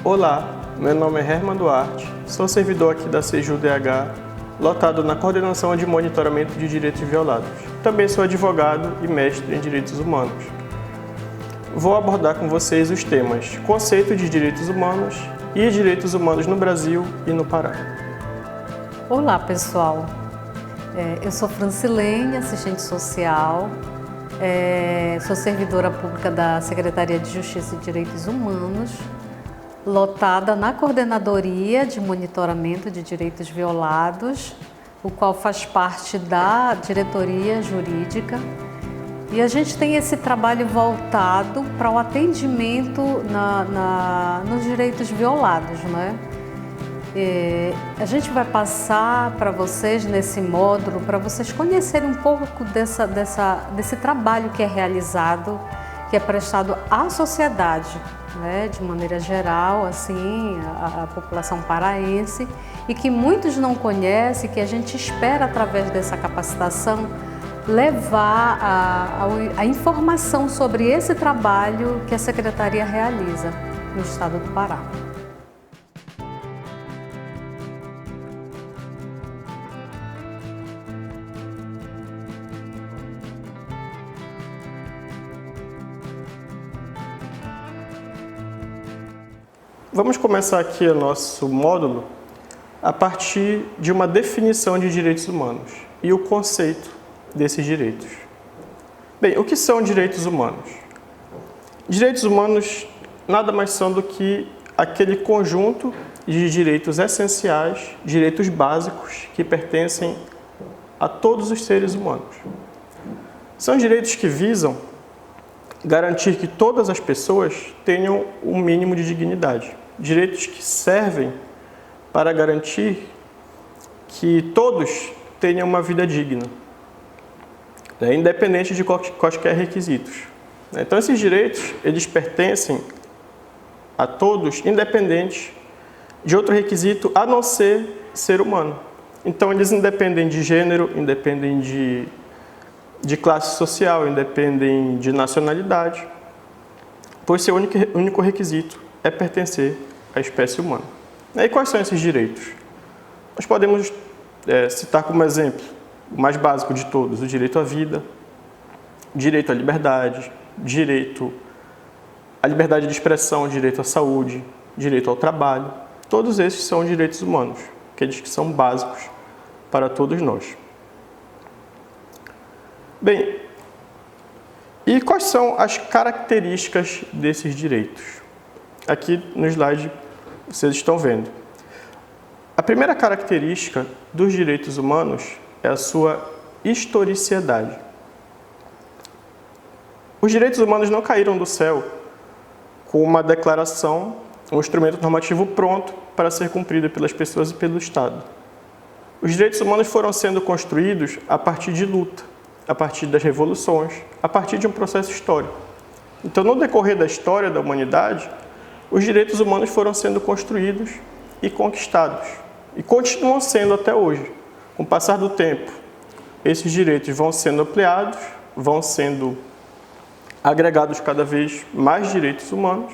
Olá, meu nome é Herman Duarte, sou servidor aqui da CEJU-DH, lotado na Coordenação de Monitoramento de Direitos Violados. Também sou advogado e mestre em Direitos Humanos. Vou abordar com vocês os temas Conceito de Direitos Humanos e Direitos Humanos no Brasil e no Pará. Olá, pessoal. Eu sou Francilene, assistente social, sou servidora pública da Secretaria de Justiça e Direitos Humanos, lotada na Coordenadoria de Monitoramento de Direitos Violados, o qual faz parte da diretoria jurídica. E a gente tem esse trabalho voltado para o atendimento nos direitos violados, né? A gente vai passar para vocês nesse módulo, para vocês conhecerem um pouco desse trabalho que é realizado, que é prestado à sociedade, né, de maneira geral, assim, a população paraense, e que muitos não conhecem, que a gente espera, através dessa capacitação, levar a informação sobre esse trabalho que a Secretaria realiza no estado do Pará. Vamos começar aqui o nosso módulo a partir de uma definição de direitos humanos e o conceito desses direitos. Bem, o que são direitos humanos? Direitos humanos nada mais são do que aquele conjunto de direitos essenciais, direitos básicos que pertencem a todos os seres humanos. São direitos que visam garantir que todas as pessoas tenham um mínimo de dignidade. Direitos que servem para garantir que todos tenham uma vida digna, né, independente de quaisquer requisitos. Então, esses direitos, eles pertencem a todos, independente de outro requisito, a não ser ser humano. Então, eles independem de gênero, independem de classe social, independem de nacionalidade, pois seu único requisito é pertencer à espécie humana. E quais são esses direitos? Nós podemos citar como exemplo o mais básico de todos: o direito à vida, direito à liberdade, direito à liberdade de expressão, direito à saúde, direito ao trabalho. Todos esses são direitos humanos, aqueles que são básicos para todos nós. Bem, e quais são as características desses direitos? Aqui no slide vocês estão vendo. A primeira característica dos direitos humanos é a sua historicidade. Os direitos humanos não caíram do céu com uma declaração, um instrumento normativo pronto para ser cumprido pelas pessoas e pelo Estado. Os direitos humanos foram sendo construídos a partir de luta, a partir das revoluções, a partir de um processo histórico. Então, no decorrer da história da humanidade, os direitos humanos foram sendo construídos e conquistados, e continuam sendo até hoje. Com o passar do tempo, esses direitos vão sendo ampliados, vão sendo agregados cada vez mais direitos humanos,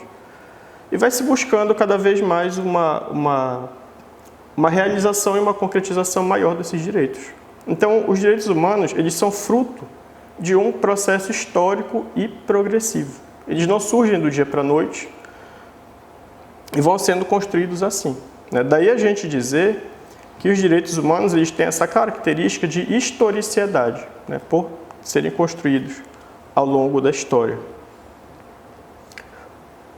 e vai se buscando cada vez mais uma realização e uma concretização maior desses direitos. Então, os direitos humanos, eles são fruto de um processo histórico e progressivo. Eles não surgem do dia para a noite e vão sendo construídos assim, né? Daí a gente dizer que os direitos humanos, eles têm essa característica de historicidade, né, por serem construídos ao longo da história.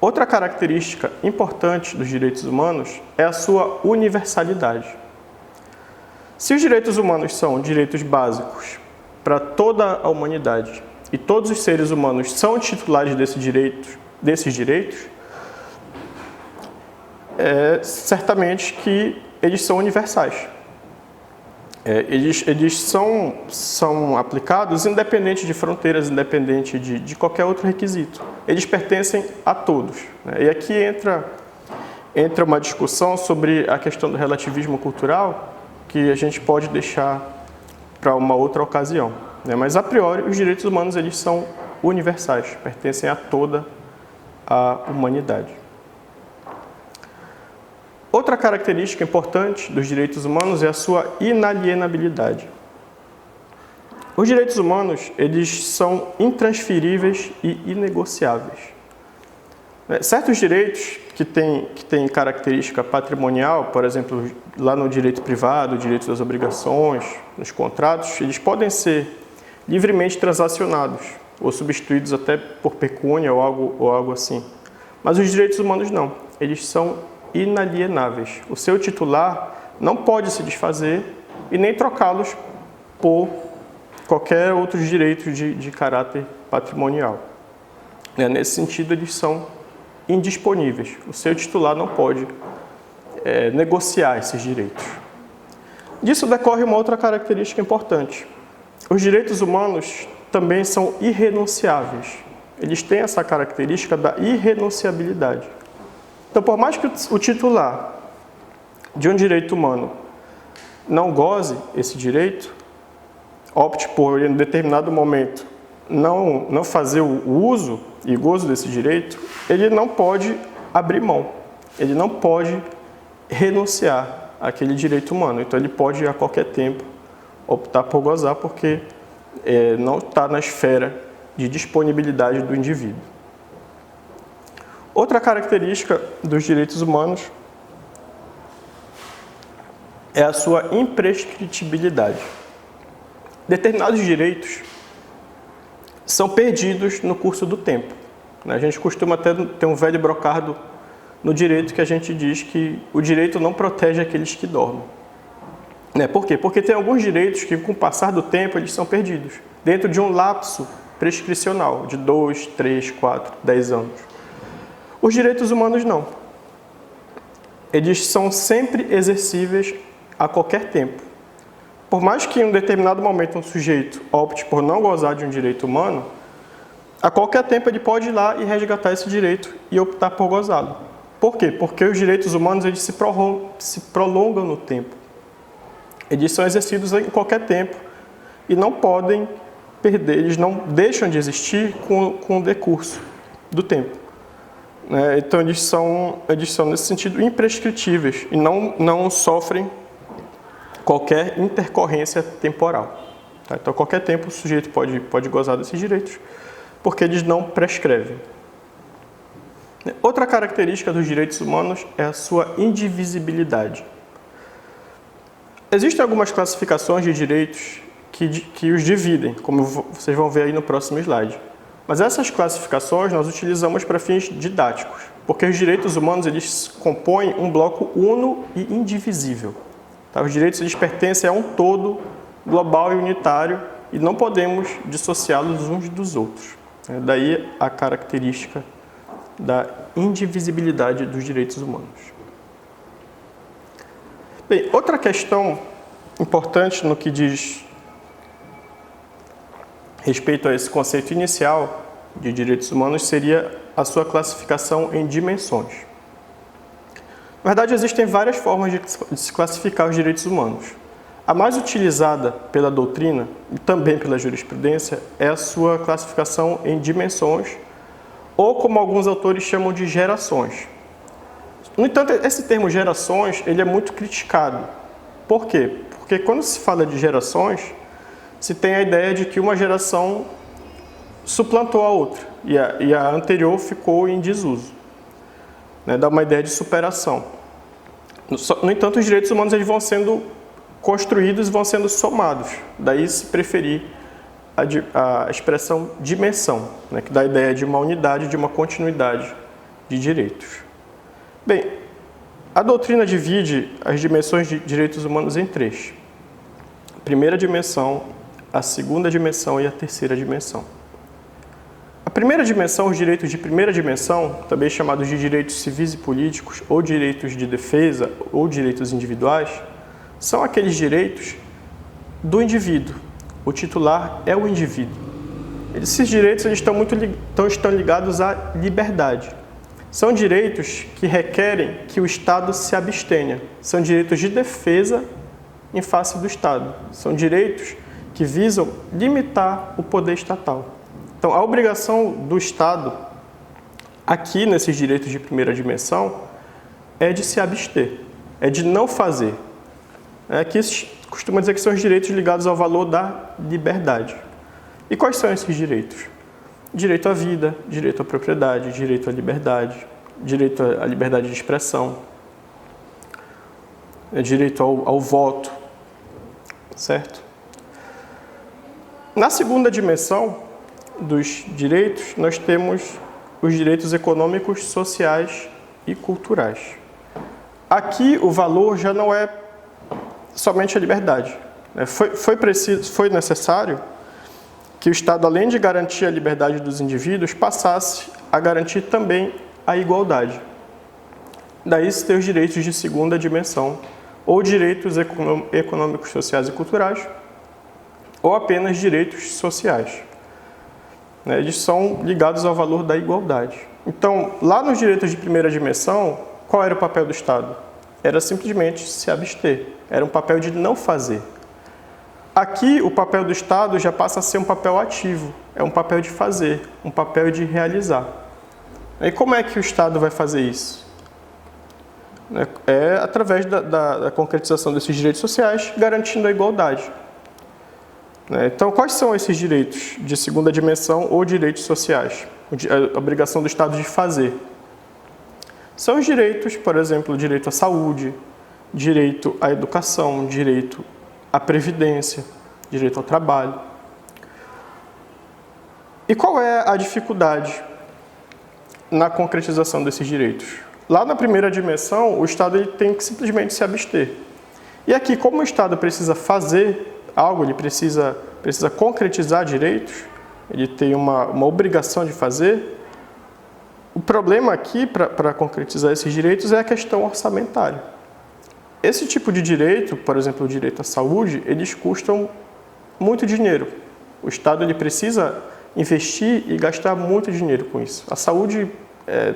Outra característica importante dos direitos humanos é a sua universalidade. Se os direitos humanos são direitos básicos para toda a humanidade e todos os seres humanos são titulares desses direitos, certamente que eles são universais. Eles são aplicados independente de fronteiras, independente de qualquer outro requisito. Eles pertencem a todos, né? E aqui entra uma discussão sobre a questão do relativismo cultural, que a gente pode deixar para uma outra ocasião, né? Mas, a priori, os direitos humanos, eles são universais, pertencem a toda a humanidade. Outra característica importante dos direitos humanos é a sua inalienabilidade. Os direitos humanos, eles são intransferíveis e inegociáveis. Certos direitos que têm característica patrimonial, por exemplo, lá no direito privado, o direito das obrigações, nos contratos, eles podem ser livremente transacionados ou substituídos até por pecúnia ou algo assim. Mas os direitos humanos não, eles são inalienáveis. O seu titular não pode se desfazer e nem trocá-los por qualquer outro direito de caráter patrimonial. Nesse sentido, eles são indisponíveis. O seu titular não pode negociar esses direitos. Disso decorre uma outra característica importante. Os direitos humanos também são irrenunciáveis. Eles têm essa característica da irrenunciabilidade. Então, por mais que o titular de um direito humano não goze esse direito, opte por, em determinado momento, não fazer o uso e gozo desse direito, ele não pode abrir mão, ele não pode renunciar àquele direito humano. Então, ele pode, a qualquer tempo, optar por gozar, porque não está na esfera de disponibilidade do indivíduo. Outra característica dos direitos humanos é a sua imprescritibilidade. Determinados direitos são perdidos no curso do tempo. A gente costuma até ter um velho brocardo no direito que a gente diz que o direito não protege aqueles que dormem. Por quê? Porque tem alguns direitos que, com o passar do tempo, eles são perdidos, dentro de um lapso prescricional de 2, 3, 4, 10 anos. Os direitos humanos não. Eles são sempre exercíveis a qualquer tempo. Por mais que em um determinado momento um sujeito opte por não gozar de um direito humano, a qualquer tempo ele pode ir lá e resgatar esse direito e optar por gozá-lo. Por quê? Porque os direitos humanos eles se prolongam no tempo. Eles são exercidos em qualquer tempo e não podem perder, eles não deixam de existir com o decurso do tempo. Então, eles são, nesse sentido, imprescritíveis e não sofrem qualquer intercorrência temporal. Então, a qualquer tempo, o sujeito pode gozar desses direitos, porque eles não prescrevem. Outra característica dos direitos humanos é a sua indivisibilidade. Existem algumas classificações de direitos que os dividem, como vocês vão ver aí no próximo slide. Mas essas classificações nós utilizamos para fins didáticos, porque os direitos humanos eles compõem um bloco uno e indivisível. Os direitos eles pertencem a um todo global e unitário e não podemos dissociá-los uns dos outros. Daí a característica da indivisibilidade dos direitos humanos. Bem, outra questão importante no que diz respeito a esse conceito inicial de direitos humanos seria a sua classificação em dimensões. Na verdade, existem várias formas de se classificar os direitos humanos. A mais utilizada pela doutrina e também pela jurisprudência é a sua classificação em dimensões, ou como alguns autores chamam de gerações. No entanto, esse termo gerações ele é muito criticado. Por quê? Porque quando se fala de gerações, se tem a ideia de que uma geração suplantou a outra e a anterior ficou em desuso. Dá uma ideia de superação. No entanto, os direitos humanos eles vão sendo construídos e vão sendo somados. Daí se preferir a expressão dimensão, que dá a ideia de uma unidade, de uma continuidade de direitos. Bem, a doutrina divide as dimensões de direitos humanos em três. A primeira dimensão, a segunda dimensão e a terceira dimensão. A primeira dimensão, os direitos de primeira dimensão, também chamados de direitos civis e políticos, ou direitos de defesa, ou direitos individuais, são aqueles direitos do indivíduo. O titular é o indivíduo. Esses direitos eles estão ligados à liberdade. São direitos que requerem que o Estado se abstenha. São direitos de defesa em face do Estado. São direitos que visam limitar o poder estatal. Então, a obrigação do Estado, aqui nesses direitos de primeira dimensão, é de se abster. é de não fazer. Aqui se costuma dizer que são os direitos ligados ao valor da liberdade. E quais são esses direitos? Direito à vida, direito à propriedade, direito à liberdade, direito à liberdade de expressão, direito ao voto, certo? Na segunda dimensão dos direitos, nós temos os direitos econômicos, sociais e culturais. Aqui o valor já não é somente a liberdade. Foi necessário que o Estado, além de garantir a liberdade dos indivíduos, passasse a garantir também a igualdade. Daí se tem os direitos de segunda dimensão, ou direitos econômicos, sociais e culturais, ou apenas direitos sociais. Eles são ligados ao valor da igualdade. Então, lá nos direitos de primeira dimensão, qual era o papel do Estado? Era simplesmente se abster. Era um papel de não fazer. Aqui, o papel do Estado já passa a ser um papel ativo. É um papel de fazer, um papel de realizar. E como é que o Estado vai fazer isso? É através da concretização desses direitos sociais, garantindo a igualdade. Então, quais são esses direitos de segunda dimensão ou direitos sociais? A obrigação do Estado de fazer. São os direitos, por exemplo, o direito à saúde, direito à educação, direito à previdência, direito ao trabalho. E qual é a dificuldade na concretização desses direitos? Lá na primeira dimensão, o Estado ele tem que simplesmente se abster. E aqui, como o Estado precisa fazer algo, ele precisa concretizar direitos, ele tem uma obrigação de fazer, o problema aqui, para concretizar esses direitos, é a questão orçamentária. Esse tipo de direito, por exemplo, o direito à saúde, eles custam muito dinheiro. O Estado ele precisa investir e gastar muito dinheiro com isso. A saúde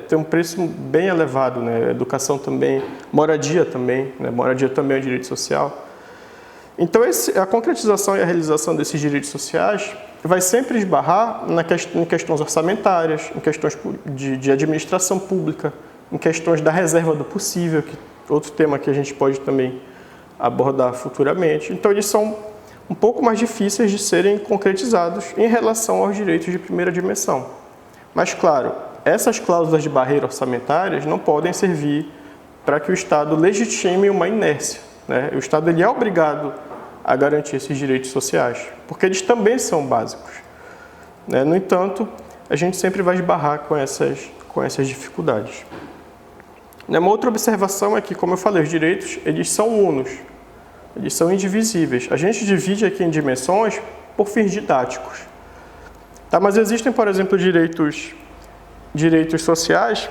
tem um preço bem elevado, né? A educação também, moradia também, né? Moradia também é um direito social. Então, a concretização e a realização desses direitos sociais vai sempre esbarrar em questões orçamentárias, em questões de administração pública, em questões da reserva do possível, outro tema que a gente pode também abordar futuramente. Então, eles são um pouco mais difíceis de serem concretizados em relação aos direitos de primeira dimensão. Mas, claro, essas cláusulas de barreira orçamentárias não podem servir para que o Estado legitime uma inércia. O Estado ele é obrigado a garantir esses direitos sociais, porque eles também são básicos. No entanto, a gente sempre vai esbarrar com essas dificuldades. Uma outra observação é que, como eu falei, os direitos eles são unos, eles são indivisíveis. A gente divide aqui em dimensões por fins didáticos. Mas existem, por exemplo, direitos sociais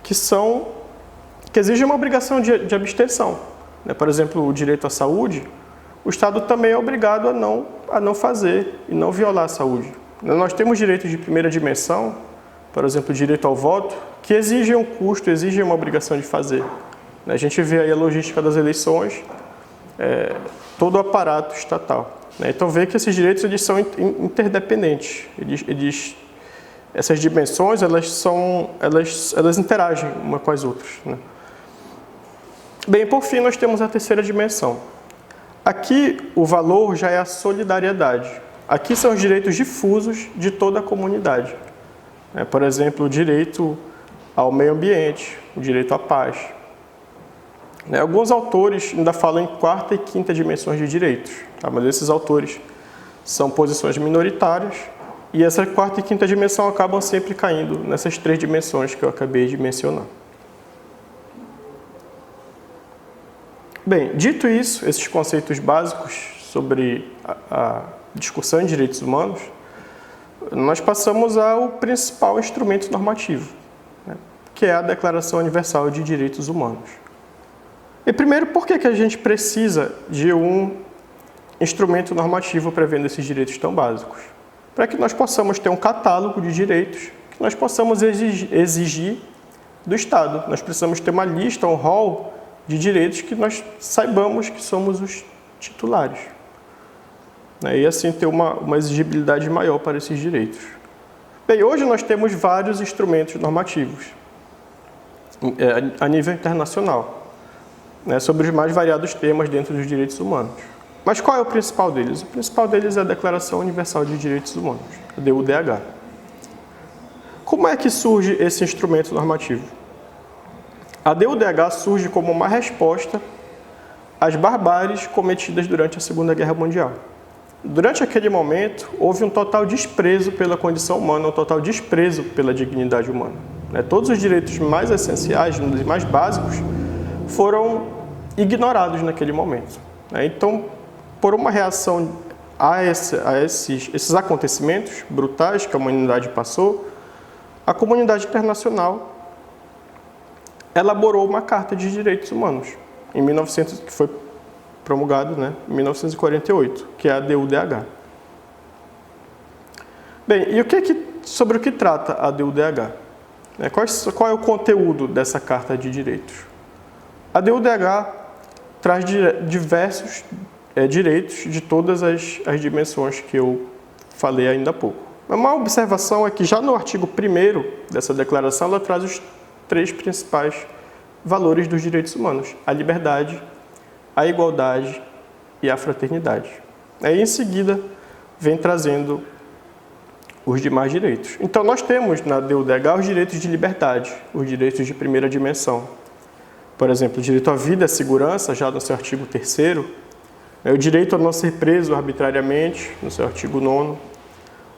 que exigem uma obrigação de abstenção. Por exemplo, o direito à saúde, o Estado também é obrigado a não fazer e não violar a saúde. Nós temos direitos de primeira dimensão, por exemplo, o direito ao voto, que exigem um custo, exigem uma obrigação de fazer. A gente vê aí a logística das eleições, todo o aparato estatal. Então, vê que esses direitos eles são interdependentes. Essas dimensões elas interagem uma com as outras. Bem, por fim, nós temos a terceira dimensão. Aqui, o valor já é a solidariedade. Aqui são os direitos difusos de toda a comunidade. Por exemplo, o direito ao meio ambiente, o direito à paz. Alguns autores ainda falam em quarta e quinta dimensões de direitos, mas esses autores são posições minoritárias e essa quarta e quinta dimensão acabam sempre caindo nessas três dimensões que eu acabei de mencionar. Bem, dito isso, esses conceitos básicos sobre a discussão em direitos humanos, nós passamos ao principal instrumento normativo, que é a Declaração Universal de Direitos Humanos. E primeiro, por que a gente precisa de um instrumento normativo prevendo esses direitos tão básicos? Para que nós possamos ter um catálogo de direitos que nós possamos exigir do Estado. Nós precisamos ter uma lista, um rol de direitos que nós saibamos que somos os titulares. E assim ter uma exigibilidade maior para esses direitos. Bem, hoje nós temos vários instrumentos normativos a nível internacional. né, sobre os mais variados temas dentro dos direitos humanos. Mas qual é o principal deles? O principal deles é a Declaração Universal de Direitos Humanos, a DUDH. Como é que surge esse instrumento normativo? A DUDH surge como uma resposta às barbáries cometidas durante a Segunda Guerra Mundial. Durante aquele momento, houve um total desprezo pela condição humana, um total desprezo pela dignidade humana. Todos os direitos mais essenciais, mais básicos, foram ignorados naquele momento. Então, por uma reação a esses acontecimentos brutais que a humanidade passou, a comunidade internacional elaborou uma Carta de Direitos Humanos, que foi promulgado, em 1948, que é a DUDH. Bem, e sobre o que trata a DUDH? Qual é o conteúdo dessa Carta de Direitos? A DUDH traz diversos direitos de todas as dimensões que eu falei ainda há pouco. Uma observação é que já no artigo 1º dessa declaração, ela traz os 3 principais valores dos direitos humanos: a liberdade, a igualdade e a fraternidade. Aí, em seguida, vem trazendo os demais direitos. Então, nós temos na DUDH os direitos de liberdade, os direitos de primeira dimensão. Por exemplo, o direito à vida e à segurança, já no seu artigo 3º, o direito a não ser preso arbitrariamente, no seu artigo 9º,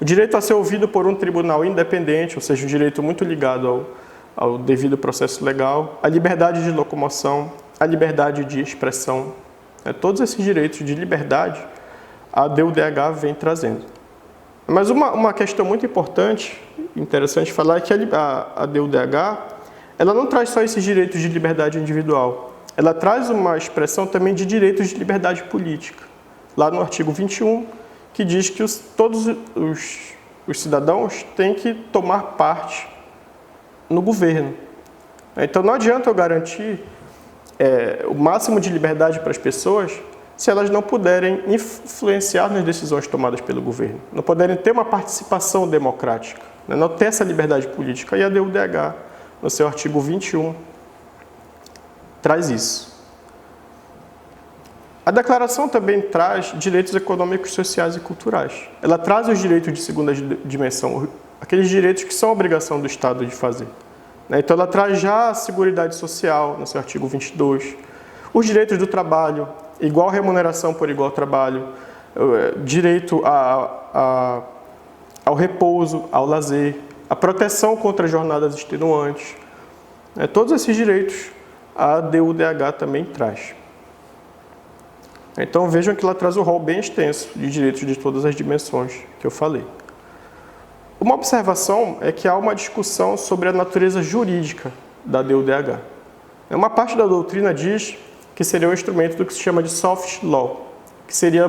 o direito a ser ouvido por um tribunal independente, ou seja, um direito muito ligado ao devido processo legal, a liberdade de locomoção, a liberdade de expressão. Todos esses direitos de liberdade, a DUDH vem trazendo. Mas uma questão muito importante, interessante falar, é que a DUDH ela não traz só esses direitos de liberdade individual, ela traz uma expressão também de direitos de liberdade política. Lá no artigo 21, que diz que todos os cidadãos têm que tomar parte no governo. Então, não adianta eu garantir o máximo de liberdade para as pessoas se elas não puderem influenciar nas decisões tomadas pelo governo, não puderem ter uma participação democrática, não ter essa liberdade política. E a DUDH, no seu artigo 21, traz isso. A declaração também traz direitos econômicos, sociais e culturais. Ela traz os direitos de segunda dimensão, aqueles direitos que são obrigação do Estado de fazer. Então, ela traz já a Seguridade Social, no seu artigo 22, os direitos do trabalho, igual remuneração por igual trabalho, direito ao repouso, ao lazer, a proteção contra jornadas extenuantes. Todos esses direitos a DUDH também traz. Então, vejam que ela traz um rol bem extenso de direitos de todas as dimensões que eu falei. Uma observação é que há uma discussão sobre a natureza jurídica da DUDH. Uma parte da doutrina diz que seria um instrumento do que se chama de soft law, que seria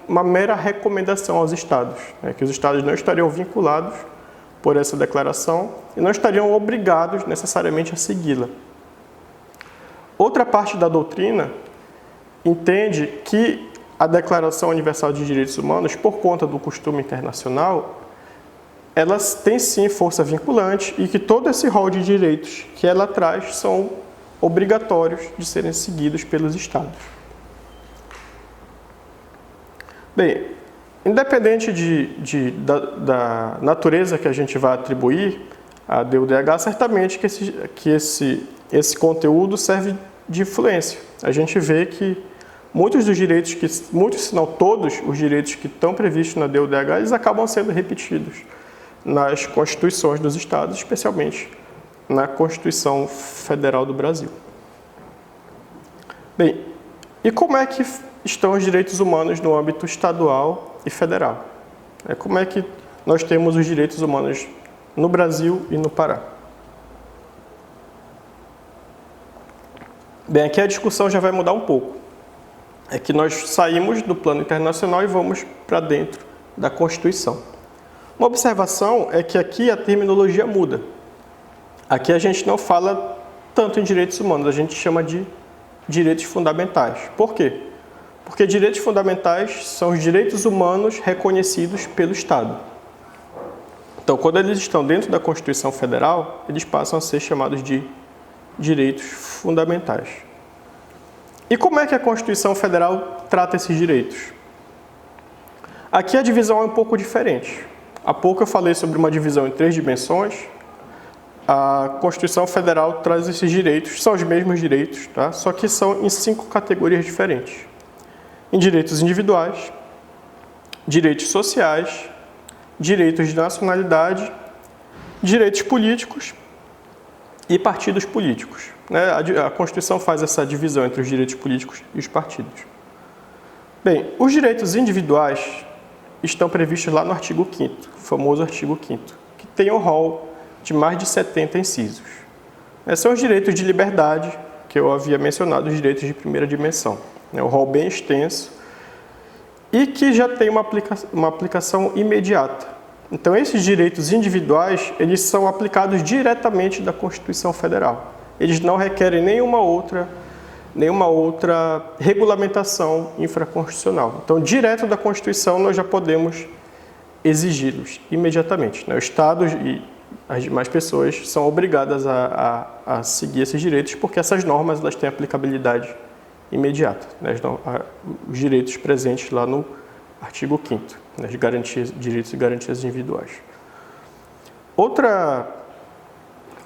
uma mera recomendação aos Estados, que os Estados não estariam vinculados por essa declaração e não estariam obrigados necessariamente a segui-la. Outra parte da doutrina entende que a Declaração Universal de Direitos Humanos, por conta do costume internacional, elas têm sim força vinculante e que todo esse rol de direitos que ela traz são obrigatórios de serem seguidos pelos Estados. Bem, independente da natureza que a gente vai atribuir à DUDH, certamente que esse conteúdo serve de influência. A gente vê que muitos dos direitos, muitos se não todos os direitos que estão previstos na DUDH, eles acabam sendo repetidos nas constituições dos Estados, especialmente na Constituição Federal do Brasil. Bem, e como é que estão os direitos humanos no âmbito estadual e federal? Como é que nós temos os direitos humanos no Brasil e no Pará? Bem, aqui a discussão já vai mudar um pouco. É que nós saímos do plano internacional e vamos para dentro da Constituição. Uma observação é que aqui a terminologia muda. Aqui a gente não fala tanto em direitos humanos, a gente chama de direitos fundamentais. Por quê? Porque direitos fundamentais são os direitos humanos reconhecidos pelo Estado. Então, quando eles estão dentro da Constituição Federal, eles passam a ser chamados de direitos fundamentais. E como é que a Constituição Federal trata esses direitos? Aqui a divisão é um pouco diferente. Há pouco eu falei sobre uma divisão em 3 dimensões. A Constituição Federal traz esses direitos, são os mesmos direitos, tá? Só que são em 5 categorias diferentes. Em direitos individuais, direitos sociais, direitos de nacionalidade, direitos políticos e partidos políticos. A Constituição faz essa divisão entre os direitos políticos e os partidos. Bem, os direitos individuais estão previstos lá no artigo 5º, o famoso artigo 5º, que tem um rol de mais de 70 incisos. São os direitos de liberdade, que eu havia mencionado, os direitos de primeira dimensão. Um rol bem extenso e que já tem uma aplicação imediata. Então, esses direitos individuais, eles são aplicados diretamente da Constituição Federal. Eles não requerem nenhuma outra regulamentação infraconstitucional. Então, direto da Constituição, nós já podemos exigi-los imediatamente. O Estado e as demais pessoas são obrigadas a seguir esses direitos, porque essas normas elas têm aplicabilidade imediata. Os direitos presentes lá no artigo 5º, direitos e garantias individuais. Outra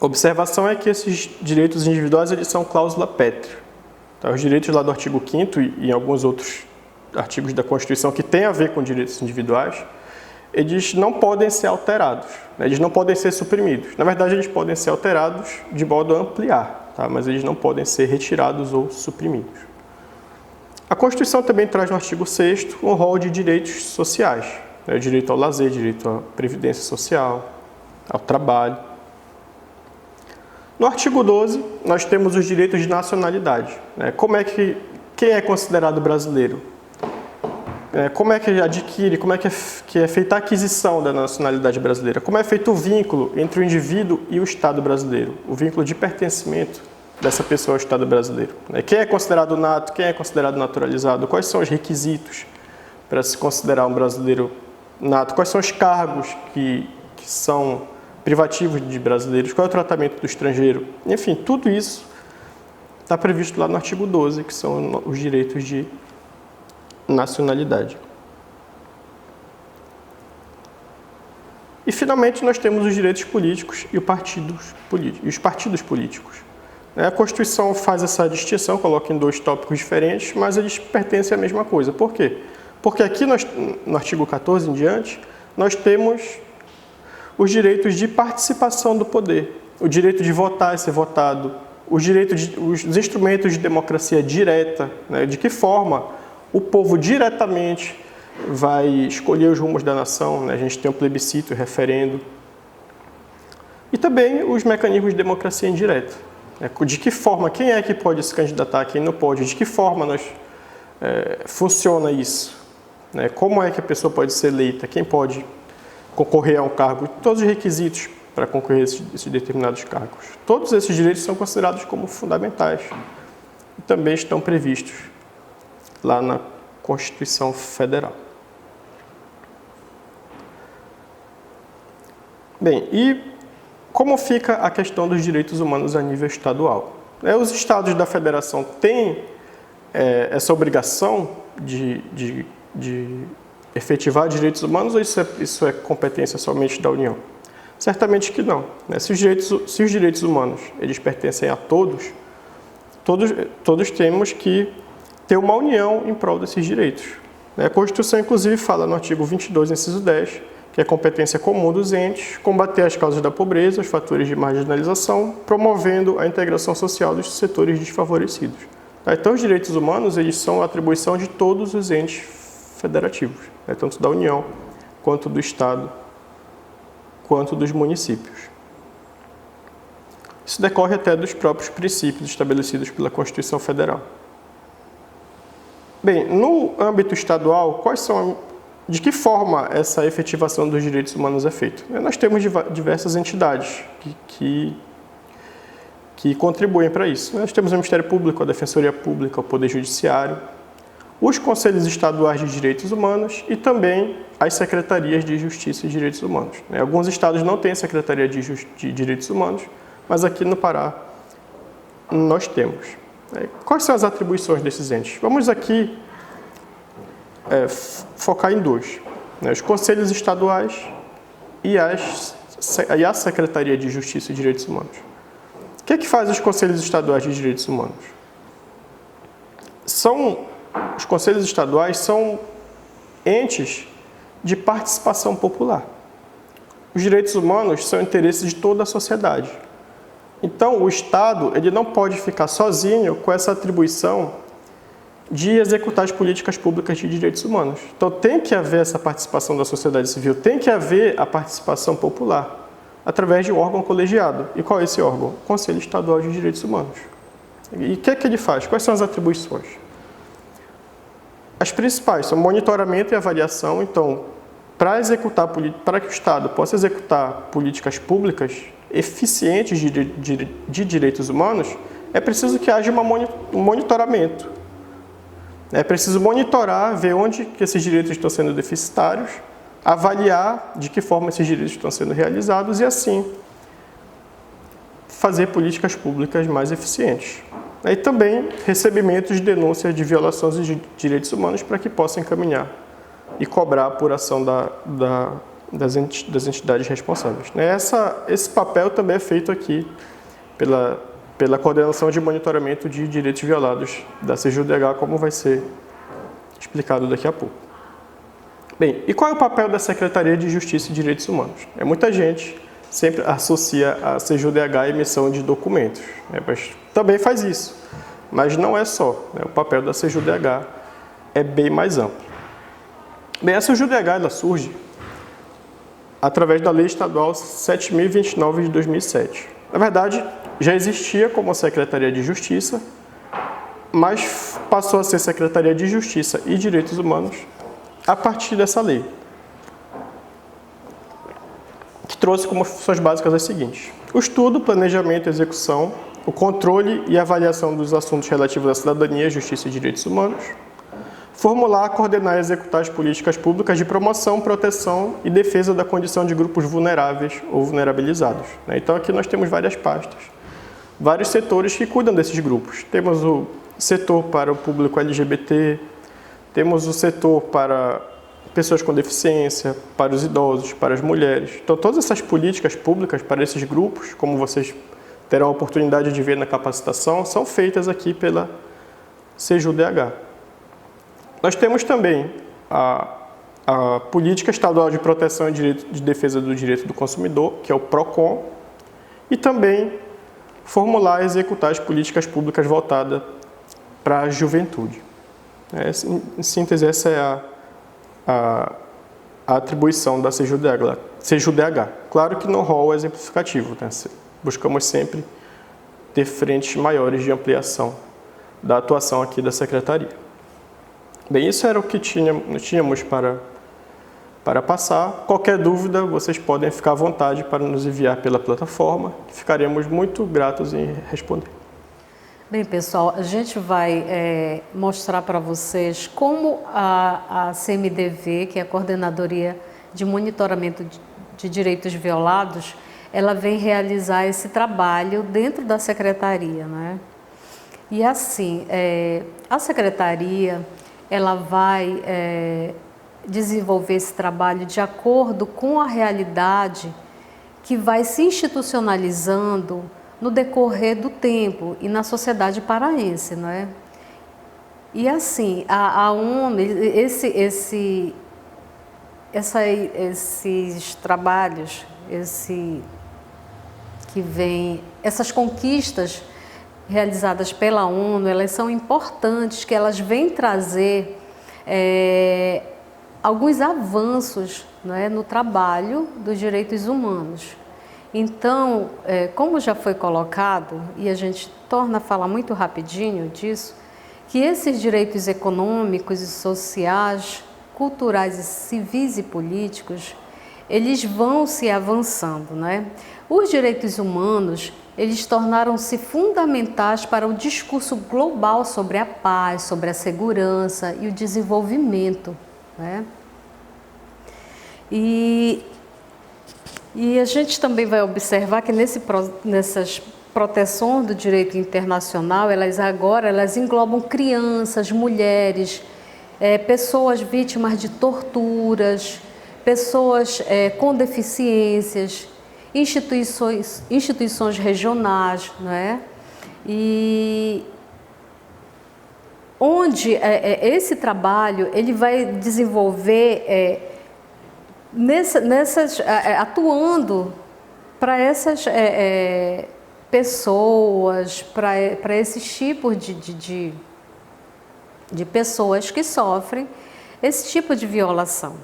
observação é que esses direitos individuais eles são cláusula pétrea. Os direitos lá do artigo 5º e em alguns outros artigos da Constituição que têm a ver com direitos individuais, eles não podem ser alterados, eles não podem ser suprimidos. Na verdade, eles podem ser alterados de modo a ampliar, tá? Mas eles não podem ser retirados ou suprimidos. A Constituição também traz no artigo 6º um rol de direitos sociais, direito ao lazer, direito à previdência social, ao trabalho. No artigo 12, nós temos os direitos de nacionalidade. Quem é considerado brasileiro? Como é que adquire, como é que é feita a aquisição da nacionalidade brasileira? Como é feito o vínculo entre o indivíduo e o Estado brasileiro? O vínculo de pertencimento dessa pessoa ao Estado brasileiro. Quem é considerado nato, quem é considerado naturalizado? Quais são os requisitos para se considerar um brasileiro nato? Quais são os cargos que são privativos de brasileiros? Qual é o tratamento do estrangeiro? Enfim, tudo isso está previsto lá no artigo 12, que são os direitos de nacionalidade. E, finalmente, nós temos os direitos políticos e os partidos políticos. A Constituição faz essa distinção, coloca em 2 tópicos diferentes, mas eles pertencem à mesma coisa. Por quê? Porque aqui no artigo 14 em diante, nós temos os direitos de participação do poder, o direito de votar e ser votado, os instrumentos de democracia direta, de que forma o povo diretamente vai escolher os rumos da nação, a gente tem o plebiscito, o referendo, e também os mecanismos de democracia indireta. De que forma, quem é que pode se candidatar, quem não pode, de que forma funciona isso, como é que a pessoa pode ser eleita, quem pode concorrer a um cargo, todos os requisitos para concorrer a esses determinados cargos. Todos esses direitos são considerados como fundamentais e também estão previstos lá na Constituição Federal. Bem, e como fica a questão dos direitos humanos a nível estadual? Os estados da federação têm essa obrigação de efetivar direitos humanos ou isso é competência somente da União? Certamente que não. Se os direitos humanos eles pertencem a todos temos que ter uma união em prol desses direitos. A Constituição, inclusive, fala no artigo 22, inciso 10, que é competência comum dos entes, combater as causas da pobreza, os fatores de marginalização, promovendo a integração social dos setores desfavorecidos. Então, os direitos humanos eles são a atribuição de todos os entes federativos, tanto da União, quanto do Estado, quanto dos municípios. Isso decorre até dos próprios princípios estabelecidos pela Constituição Federal. Bem, no âmbito estadual, de que forma essa efetivação dos direitos humanos é feita? Nós temos diversas entidades que contribuem para isso. Nós temos o Ministério Público, a Defensoria Pública, o Poder Judiciário, os Conselhos Estaduais de Direitos Humanos e também as Secretarias de Justiça e Direitos Humanos. Alguns estados não têm Secretaria de Direitos Humanos, mas aqui no Pará nós temos. Quais são as atribuições desses entes? Vamos aqui focar em dois, né? Os conselhos estaduais e a Secretaria de Justiça e Direitos Humanos. O que faz os conselhos estaduais de direitos humanos? Os conselhos estaduais são entes de participação popular. Os direitos humanos são interesses de toda a sociedade. Então, o Estado ele não pode ficar sozinho com essa atribuição de executar as políticas públicas de direitos humanos. Então, tem que haver essa participação da sociedade civil, tem que haver a participação popular através de um órgão colegiado. E qual é esse órgão? O Conselho Estadual de Direitos Humanos. E o que ele faz? Quais são as atribuições? As principais são monitoramento e avaliação. Então, para que o Estado possa executar políticas públicas eficientes de direitos humanos, é preciso que haja um monitoramento. É preciso monitorar, ver onde que esses direitos estão sendo deficitários, avaliar de que forma esses direitos estão sendo realizados e, assim, fazer políticas públicas mais eficientes. E também recebimento de denúncias de violações de direitos humanos para que possa encaminhar e cobrar a apuração das entidades responsáveis. Esse papel também é feito aqui pela Coordenação de Monitoramento de Direitos Violados da CJUDH, como vai ser explicado daqui a pouco. Bem, e qual é o papel da Secretaria de Justiça e Direitos Humanos? Muita gente sempre associa a CJUDH à emissão de documentos, mas também faz isso, mas não é só. O papel da CJUDH é bem mais amplo. Bem, a CJUDH ela surge através da Lei Estadual 7.029 de 2007. Na verdade, já existia como Secretaria de Justiça, mas passou a ser Secretaria de Justiça e Direitos Humanos a partir dessa lei, que trouxe como funções básicas as seguintes: o estudo, planejamento e execução, o controle e avaliação dos assuntos relativos à cidadania, justiça e direitos humanos, formular, coordenar e executar as políticas públicas de promoção, proteção e defesa da condição de grupos vulneráveis ou vulnerabilizados. Então, aqui nós temos várias pastas, vários setores que cuidam desses grupos. Temos o setor para o público LGBT, temos o setor para pessoas com deficiência, para os idosos, para as mulheres. Então, todas essas políticas públicas para esses grupos, como vocês terão a oportunidade de ver na capacitação, são feitas aqui pela CJUDH. Nós temos também a Política Estadual de Proteção e de Defesa do Direito do Consumidor, que é o PROCON, e também formular e executar as políticas públicas voltadas para a juventude. Em síntese, essa é a atribuição da CJUDH. Claro que no rol é exemplificativo, buscamos sempre ter frentes maiores de ampliação da atuação aqui da Secretaria. Bem, isso era o que tínhamos para passar. Qualquer dúvida, vocês podem ficar à vontade para nos enviar pela plataforma, que ficaremos muito gratos em responder. Bem, pessoal, a gente vai mostrar para vocês como a CMDV, que é a Coordenadoria de Monitoramento de Direitos Violados, ela vem realizar esse trabalho dentro da Secretaria, né? E assim, a Secretaria ela vai desenvolver esse trabalho de acordo com a realidade que vai se institucionalizando no decorrer do tempo e na sociedade paraense, não é? E assim, a ONU, esses trabalhos, essas conquistas realizadas pela ONU, elas são importantes, que elas vêm trazer alguns avanços, não é, no trabalho dos direitos humanos. Então, como já foi colocado, e a gente torna a falar muito rapidinho disso, que esses direitos econômicos e sociais, culturais, civis e políticos, eles vão se avançando, né? Os direitos humanos, eles tornaram-se fundamentais para o discurso global sobre a paz, sobre a segurança e o desenvolvimento, né? E a gente também vai observar que proteções do direito internacional, elas englobam crianças, mulheres, pessoas vítimas de torturas, pessoas com deficiências, instituições regionais, não é? E onde esse trabalho ele vai desenvolver atuando para essas pessoas, para esses tipos de pessoas que sofrem esse tipo de violação.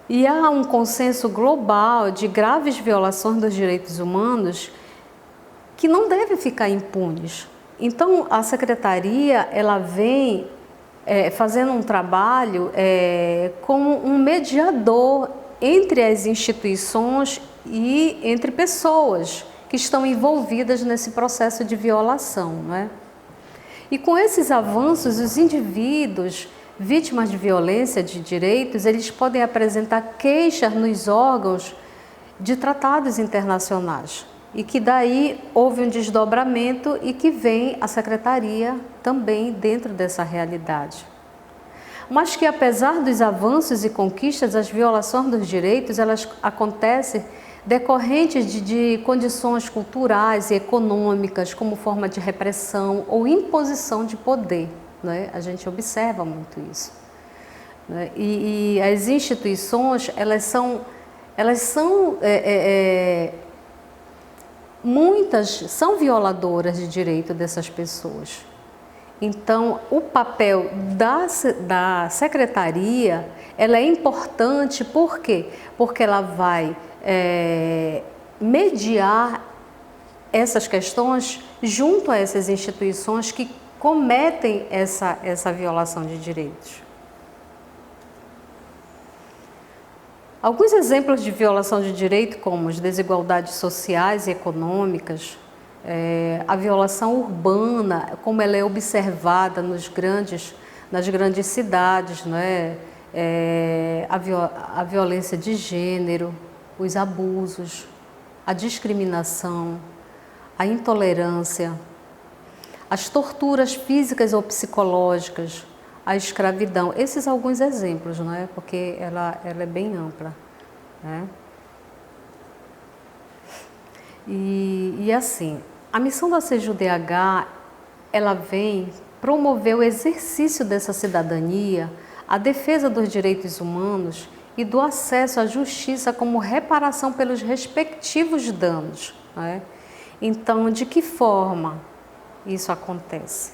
E há um consenso global de graves violações dos direitos humanos que não devem ficar impunes. Então, a Secretaria ela vem fazendo um trabalho como um mediador entre as instituições e entre pessoas que estão envolvidas nesse processo de violação, não é? E com esses avanços, os indivíduos vítimas de violência de direitos, eles podem apresentar queixas nos órgãos de tratados internacionais. E que daí houve um desdobramento e que vem a Secretaria também dentro dessa realidade. Mas que apesar dos avanços e conquistas, as violações dos direitos, elas acontecem decorrentes de condições culturais e econômicas como forma de repressão ou imposição de poder, né? A gente observa muito isso, né? E as instituições, muitas são violadoras de direito dessas pessoas. Então, o papel da Secretaria, ela é importante, por quê? Porque ela vai mediar essas questões junto a essas instituições que cometem essa violação de direitos. Alguns exemplos de violação de direito, como as desigualdades sociais e econômicas, a violação urbana, como ela é observada nas grandes cidades, não é? A violência de gênero, os abusos, a discriminação, a intolerância, as torturas físicas ou psicológicas, a escravidão. Esses alguns exemplos, não é? Porque ela é bem ampla, né? E assim, a missão da CJUDH, ela vem promover o exercício dessa cidadania, a defesa dos direitos humanos e do acesso à justiça como reparação pelos respectivos danos, né? Então, de que forma isso acontece?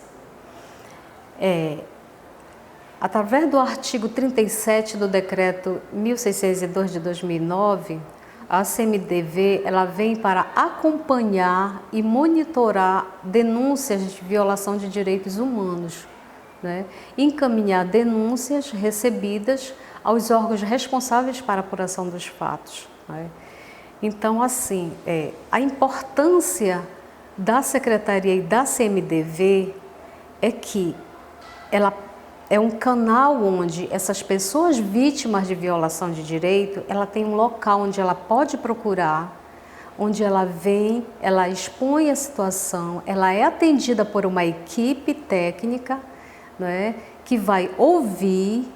Através do artigo 37 do Decreto 1602 de 2009, a CMDV ela vem para acompanhar e monitorar denúncias de violação de direitos humanos, né? Encaminhar denúncias recebidas aos órgãos responsáveis para a apuração dos fatos, né? Então, assim, a importância da Secretaria e da CMDV é que ela é um canal onde essas pessoas vítimas de violação de direito, ela tem um local onde ela pode procurar, onde ela vem, ela expõe a situação, ela é atendida por uma equipe técnica, né, que vai ouvir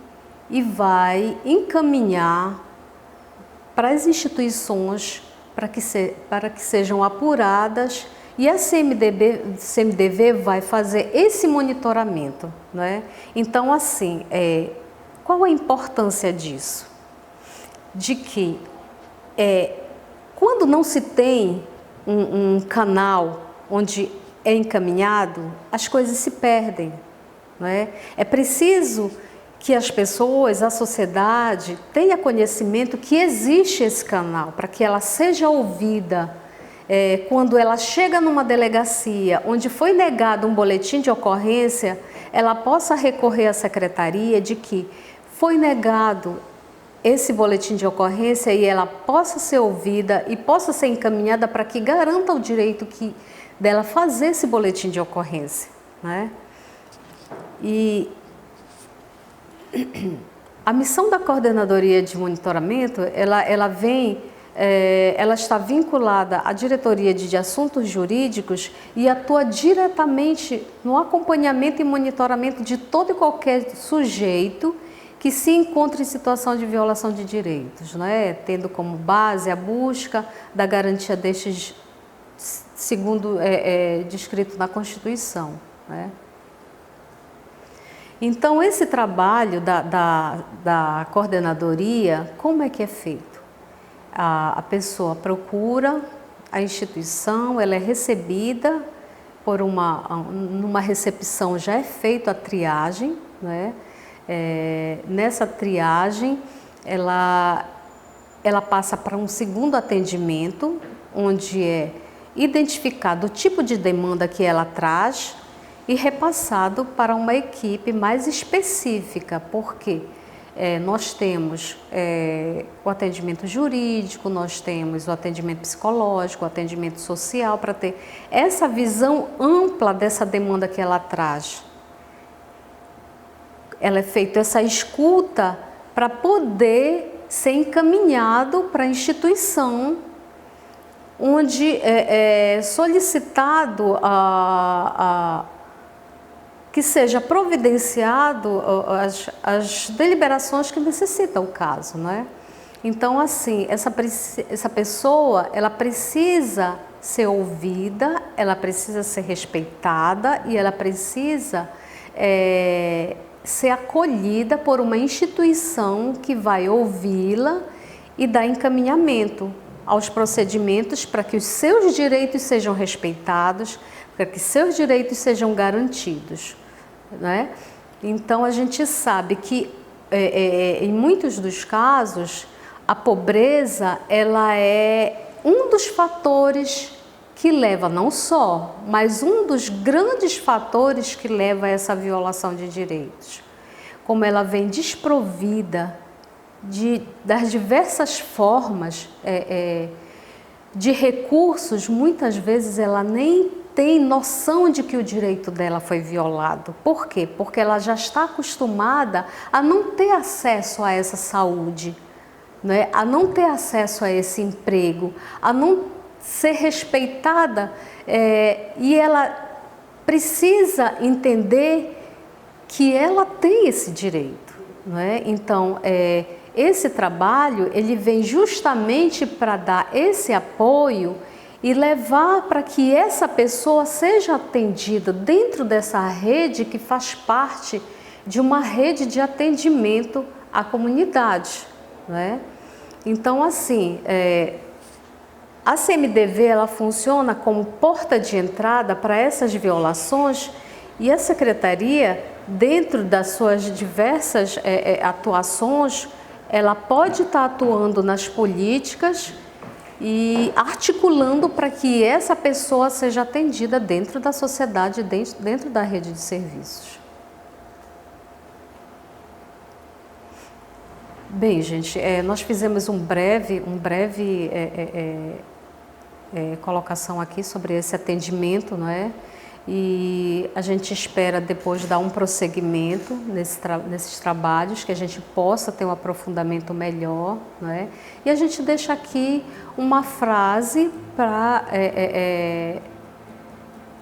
e vai encaminhar para as instituições para que sejam apuradas, e a CMDV vai fazer esse monitoramento, né? Então, assim, qual a importância disso? De que quando não se tem um canal onde é encaminhado, as coisas se perdem, não é? É preciso que as pessoas, a sociedade, tenha conhecimento que existe esse canal, para que ela seja ouvida. Quando ela chega numa delegacia onde foi negado um boletim de ocorrência, ela possa recorrer à secretaria de que foi negado esse boletim de ocorrência e ela possa ser ouvida e possa ser encaminhada para que garanta o direito dela fazer esse boletim de ocorrência, né? E a missão da Coordenadoria de Monitoramento, ela vem ela está vinculada à diretoria de assuntos jurídicos e atua diretamente no acompanhamento e monitoramento de todo e qualquer sujeito que se encontra em situação de violação de direitos, né? Tendo como base a busca da garantia destes, segundo descrito na Constituição, né? Então, esse trabalho da coordenadoria, como é que é feito? A pessoa procura a instituição, ela é recebida por numa recepção, já é feita a triagem, né? Nessa triagem, ela passa para um segundo atendimento, onde é identificado o tipo de demanda que ela traz e repassado para uma equipe mais específica, porque nós temos o atendimento jurídico, nós temos o atendimento psicológico, o atendimento social, para ter essa visão ampla dessa demanda que ela traz. Ela é feita essa escuta para poder ser encaminhado para a instituição onde é solicitado que seja providenciado as deliberações que necessitam o caso, né? Então, assim, essa pessoa, ela precisa ser ouvida, ela precisa ser respeitada e ela precisa ser acolhida por uma instituição que vai ouvi-la e dar encaminhamento aos procedimentos para que os seus direitos sejam respeitados, para que seus direitos sejam garantidos, né? Então, a gente sabe que em muitos dos casos a pobreza ela é um dos fatores que leva, não só, mas um dos grandes fatores que leva a essa violação de direitos. Como ela vem desprovida das diversas formas de recursos, muitas vezes ela nem tem noção de que o direito dela foi violado. Por quê? Porque ela já está acostumada a não ter acesso a essa saúde, né? A não ter acesso a esse emprego, a não ser respeitada, e ela precisa entender que ela tem esse direito, não é? Então, esse trabalho ele vem justamente para dar esse apoio e levar para que essa pessoa seja atendida dentro dessa rede que faz parte de uma rede de atendimento à comunidade, não é? Então, assim, a CMDV ela funciona como porta de entrada para essas violações e a Secretaria, dentro das suas diversas atuações, ela pode estar atuando nas políticas e articulando para que essa pessoa seja atendida dentro da sociedade, dentro da rede de serviços. Bem, gente, nós fizemos um breve colocação aqui sobre esse atendimento, não é? E a gente espera depois dar um prosseguimento nesses trabalhos, que a gente possa ter um aprofundamento melhor, não é? E a gente deixa aqui uma frase para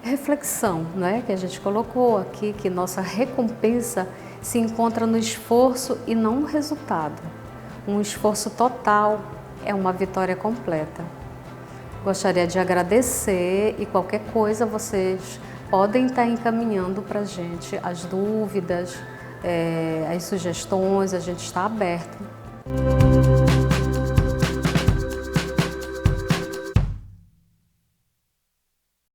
reflexão, não é? Que a gente colocou aqui, que nossa recompensa se encontra no esforço e não no resultado. Um esforço total é uma vitória completa. Gostaria de agradecer e qualquer coisa vocês podem estar encaminhando para a gente as dúvidas, as sugestões, a gente está aberto.